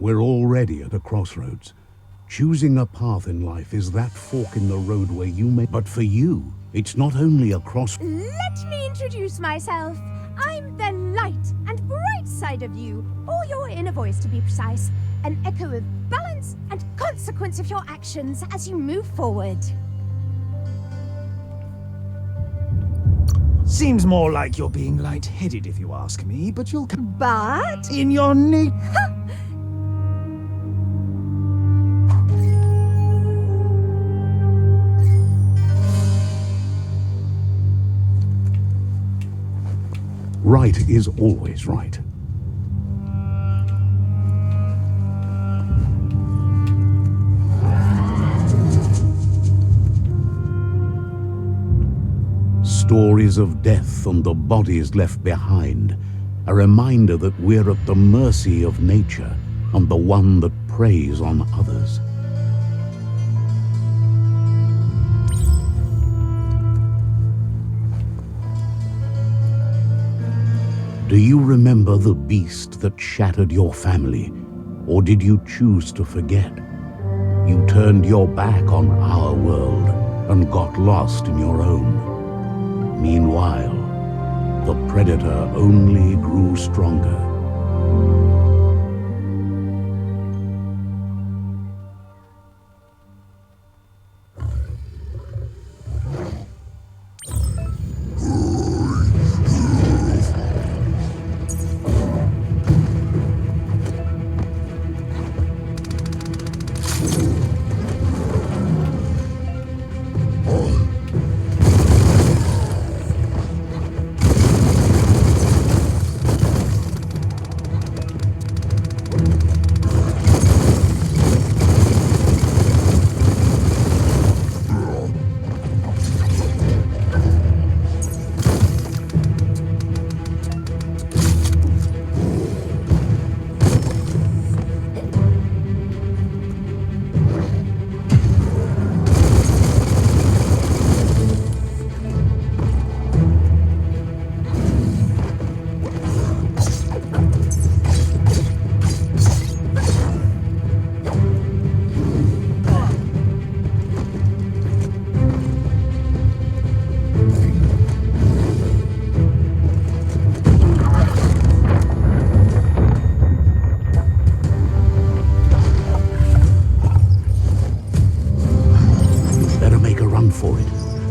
We're already at a crossroads. Choosing a path in life is that fork in the road where you may... But for you, it's not only a cross... Let me introduce myself. I'm the light and bright side of you, or your inner voice to be precise. An echo of balance and consequence of your actions as you move forward. Seems more like you're being light-headed if you ask me, but you'll come... But... In your neat... Right is always right. Stories of death and the bodies left behind, a reminder that we're at the mercy of nature and the one that preys on others. Do you remember the beast that shattered your family, or did you choose to forget? You turned your back on our world and got lost in your own. Meanwhile, the predator only grew stronger.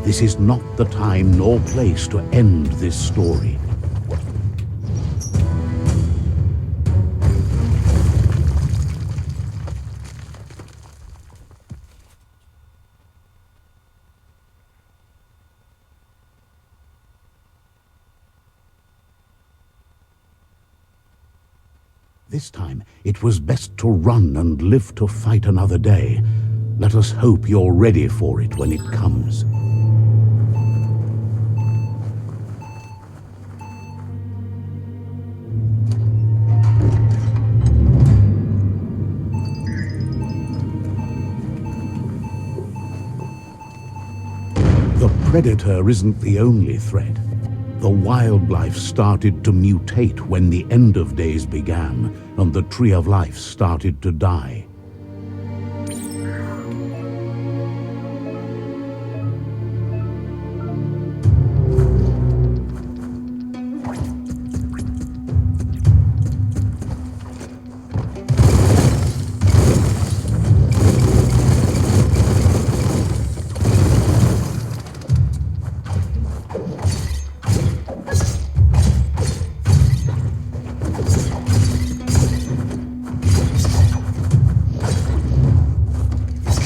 This is not the time nor place to end this story. This time, it was best to run and live to fight another day. Let us hope you're ready for it when it comes. The predator isn't the only threat. The wildlife started to mutate when the end of days began, and the tree of life started to die.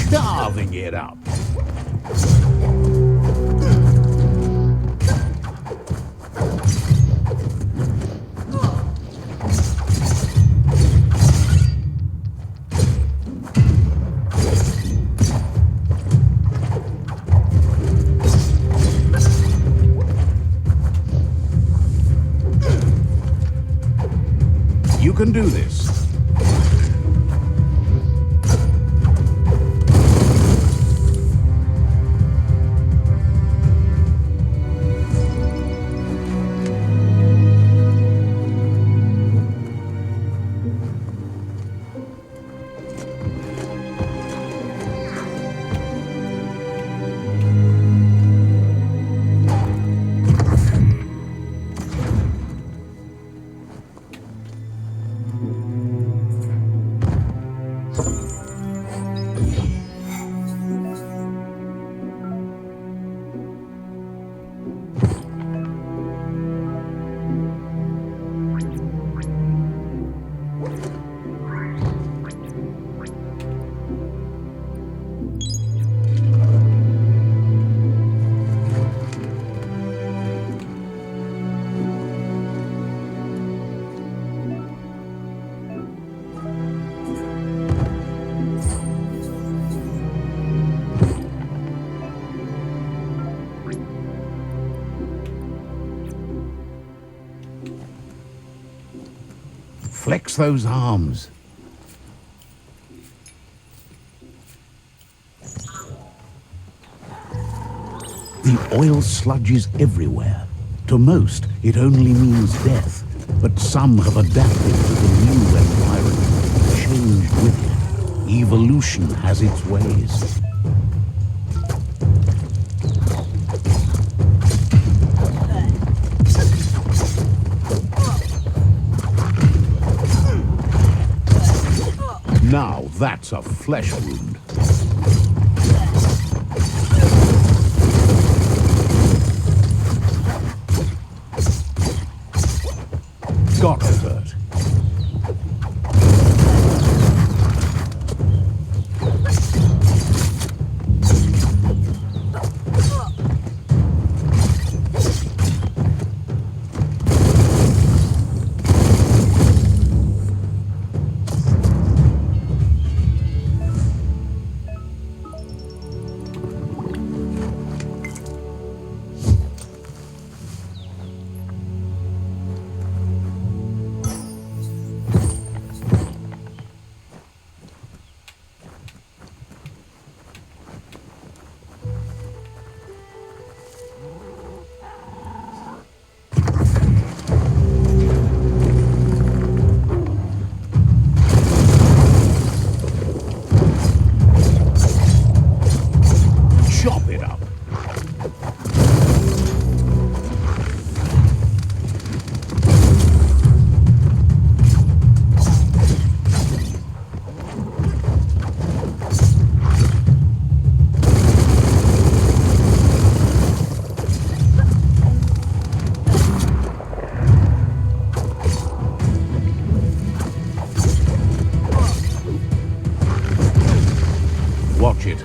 Carving it up. You can do this. Flex those arms. The oil sludges everywhere. To most, it only means death, but some have adapted to the new environment, changed with it. Evolution has its ways. Now that's a flesh wound. Got hurt. Chop it up. Watch it.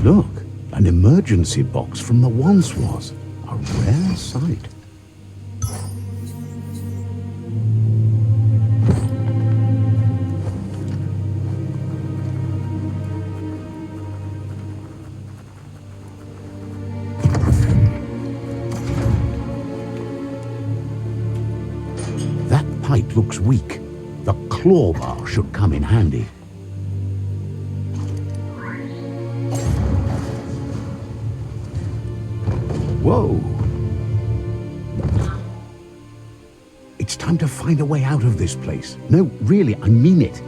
Look, an emergency box from the once was. A rare sight. That pipe looks weak. The claw bar should come in handy. Whoa! It's time to find a way out of this place. No, really, I mean it.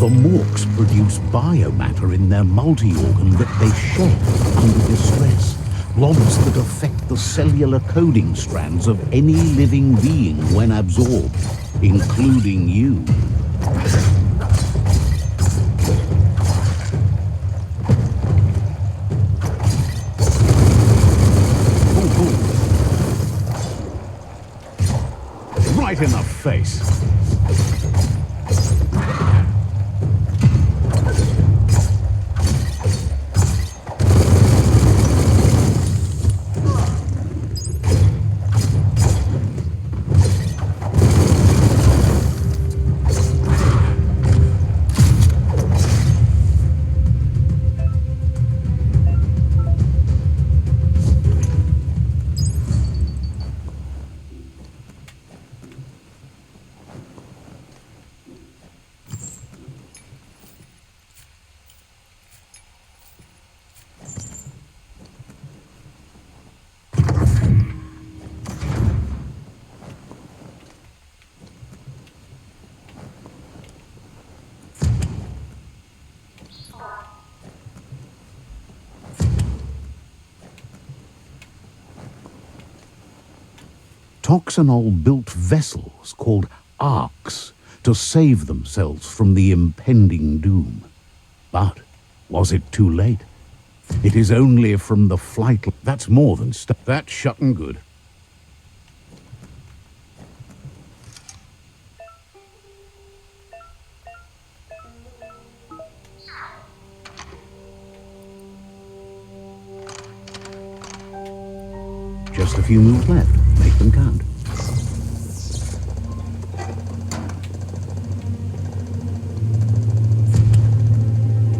morks produce biomatter in their multi-organ that they shed under distress. Blobs that affect the cellular coding strands of any living being when absorbed, including you. Right in the face. Toxanol built vessels called arks to save themselves from the impending doom. But was it too late? It is only from the flight... That's more than stuff. That's shutting good. Just a few moves left. Make them count.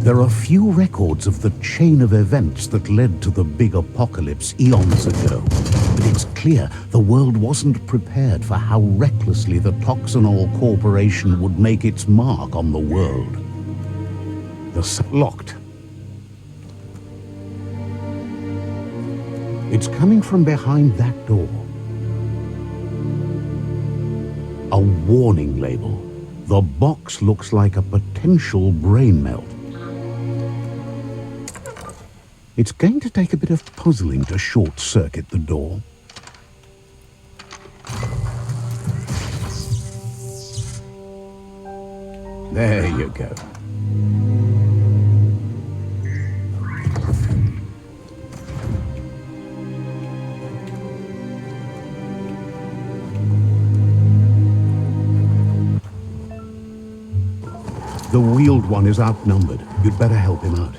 There are few records of the chain of events that led to the big apocalypse eons ago. But it's clear the world wasn't prepared for how recklessly the Toxanol Corporation would make its mark on the world. Locked. It's coming from behind that door. A warning label. The box looks like a potential brain melt. It's going to take a bit of puzzling to short-circuit the door. There you go. The wheeled one is outnumbered. You'd better help him out.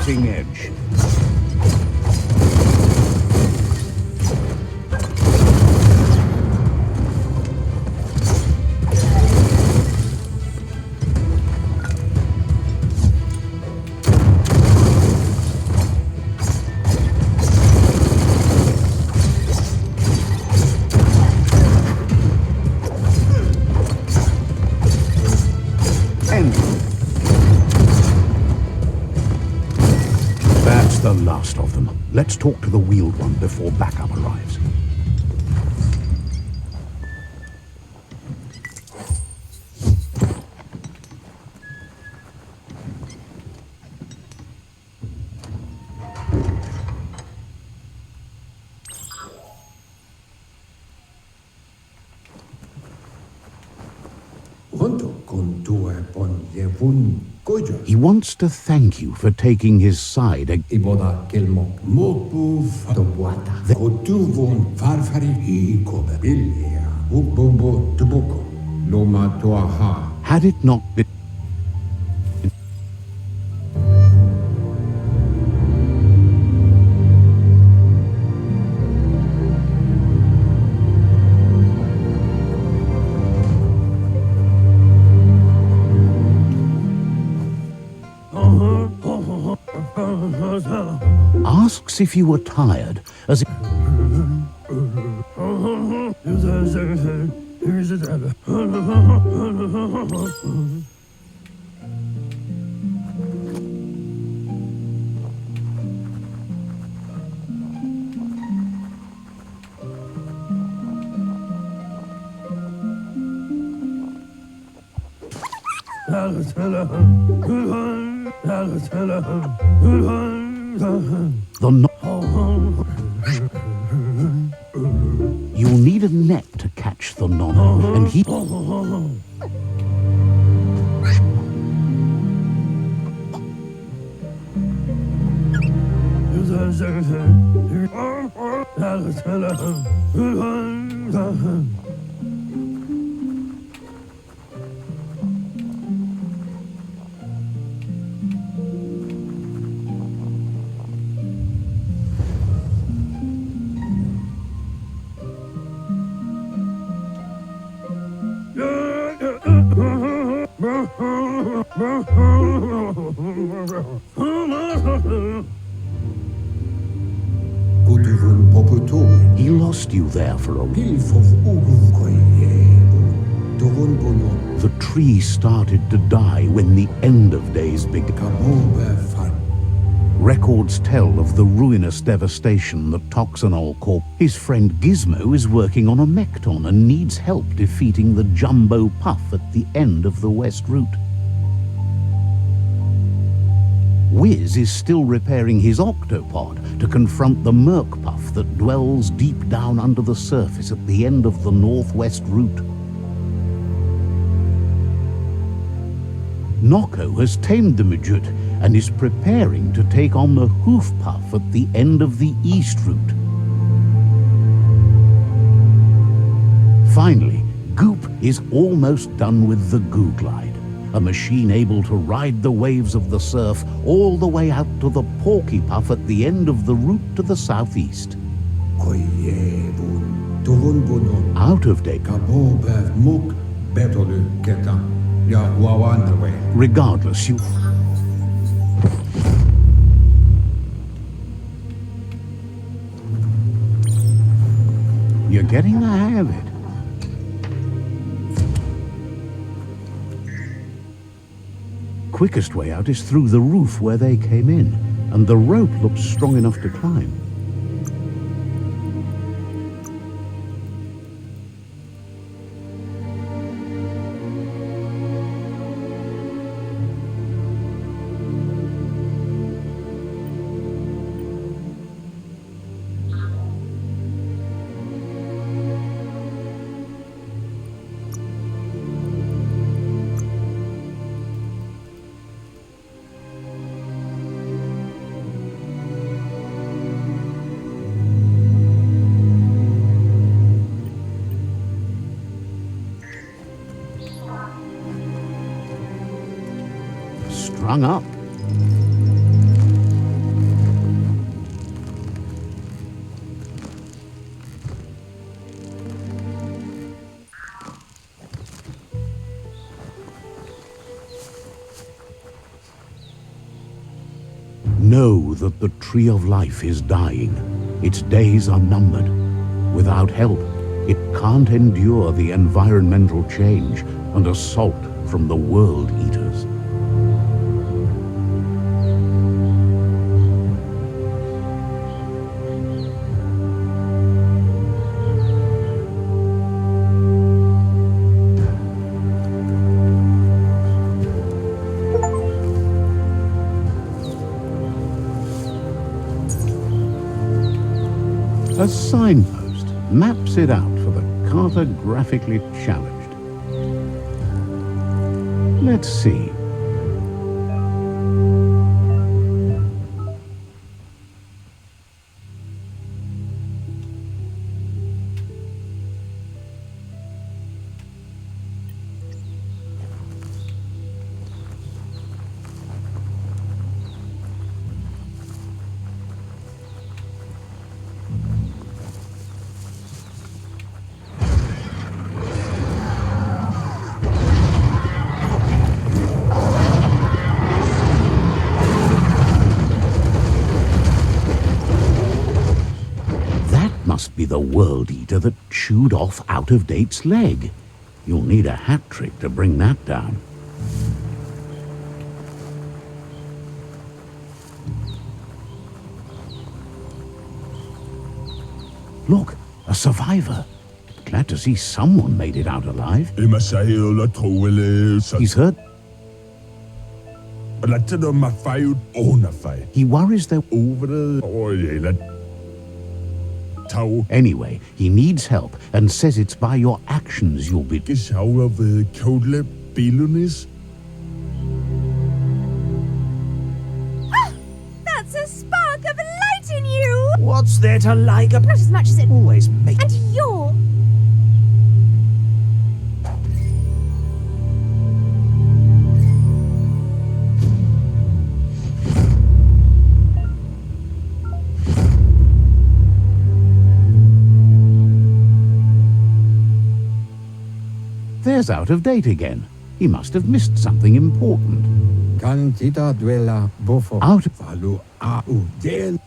Edge. That's the last of them. Let's talk to the wheeled one before backup arrives. He wants to thank you for taking his side. Had it not been... looks if you were tired, as if you'll need a net to catch the nono, and he... He lost you there for a while. The tree started to die when the end of days began. Records tell of the ruinous devastation that Toxanol caused. His friend Gizmo is working on a Mekton and needs help defeating the Jumbo Puff at the end of the West Route. Wiz is still repairing his octopod to confront the Merc Puff that dwells deep down under the surface at the end of the Northwest Route. Noko has tamed the midget and is preparing to take on the Hoof Puff at the end of the East Route. Finally, Goop is almost done with the Goo Glide, a machine able to ride the waves of the surf all the way out to the Porky Puff at the end of the route to the southeast. Out of date. Regardless, you... You're getting the hang of it. Quickest way out is through the roof where they came in, and the rope looks strong enough to climb. Strung up. Know that the Tree of Life is dying. Its days are numbered. Without help, it can't endure the environmental change and assault from the World Eaters. A signpost maps it out for the cartographically challenged. Let's see. be the World Eater that chewed off Out-of-Date's leg. You'll need a hat trick to bring that down. Look, a survivor. Glad to see someone made it out alive. He's hurt. He worries they're... Anyway, he needs help and says it's by your actions you'll be... That's a spark of light in you! What's there to like about... Not as much as it... Always make... And you're... There's Out of Date again. He must have missed something important. Out of...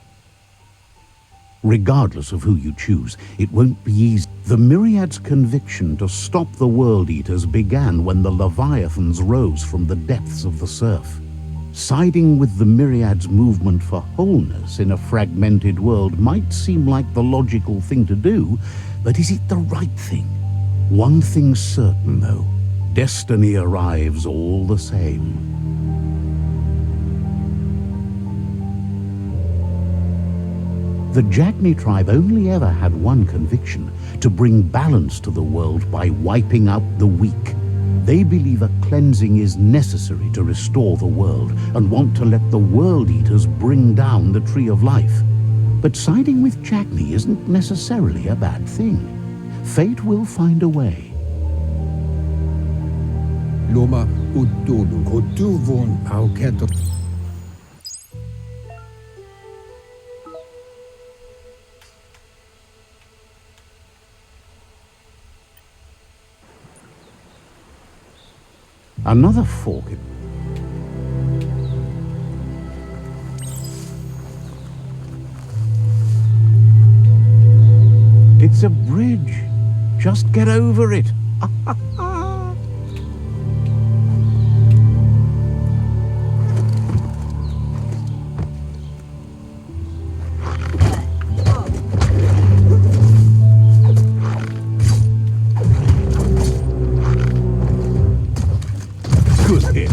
Regardless of who you choose, it won't be easy. The Myriad's conviction to stop the World Eaters began when the Leviathans rose from the depths of the surf. Siding with the Myriad's movement for wholeness in a fragmented world might seem like the logical thing to do, but is it the right thing? One thing's certain, though. Destiny arrives all the same. The Jagni tribe only ever had one conviction: to bring balance to the world by wiping out the weak. They believe a cleansing is necessary to restore the world and want to let the World Eaters bring down the Tree of Life. But siding with Jagni isn't necessarily a bad thing. Fate will find a way. Loma udulu koduvon auketo. Another fork. It's a bridge. Just get over it. Good hit.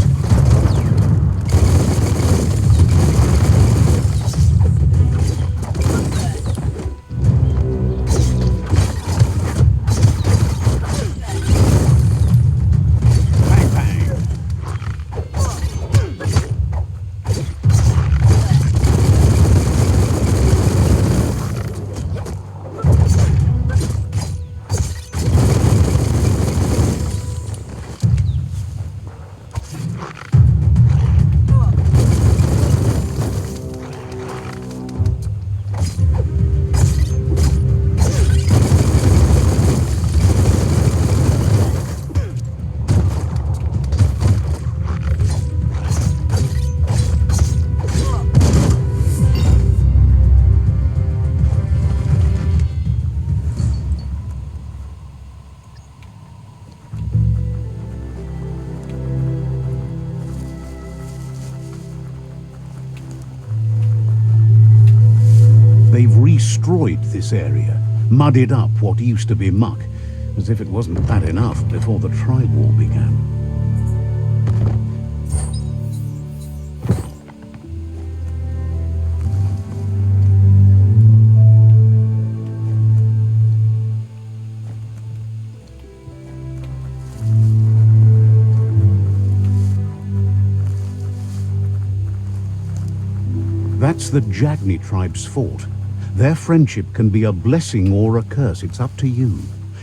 They've destroyed this area, muddied up what used to be muck, as if it wasn't bad enough before the tribe war began. That's the Jagni tribe's fault. Their friendship can be a blessing or a curse. It's up to you.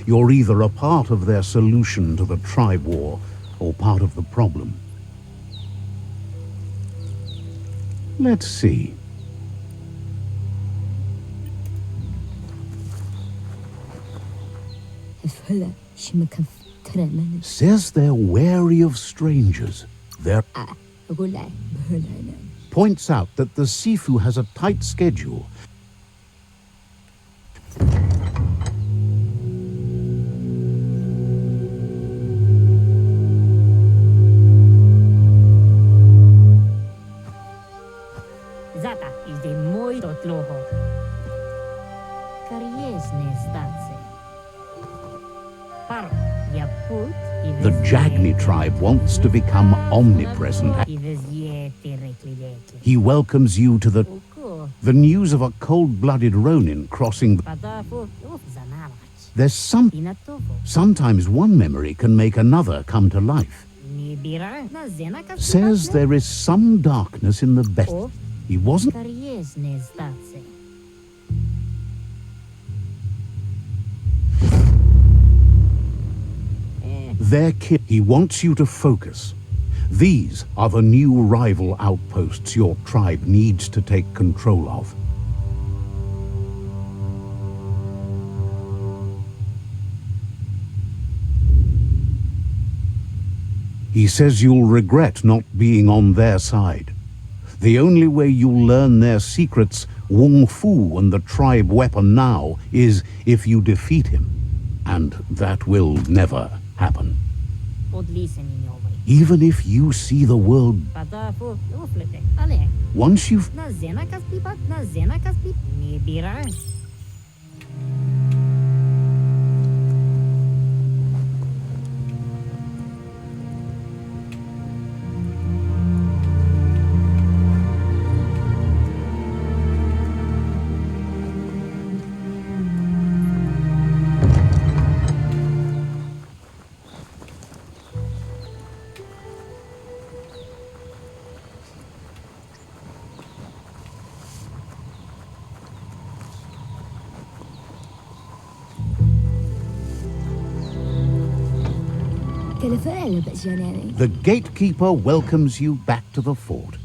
You're either a part of their solution to the tribe war or part of the problem. Let's see. Says they're wary of strangers. They're... Points out that the Sifu has a tight schedule. The Jagni tribe wants to become omnipresent. He welcomes you to the news of a cold-blooded Ronin crossing. There's sometimes one memory can make another come to life. Says there is some darkness in the best. He wasn't. Their kid. He wants you to focus. These are the new rival outposts your tribe needs to take control of. He says you'll regret not being on their side. The only way you'll learn their secrets, Wung Fu and the tribe weapon now, is if you defeat him. And that will never happen. Even if you see the world, once you've... The gatekeeper welcomes you back to the fort.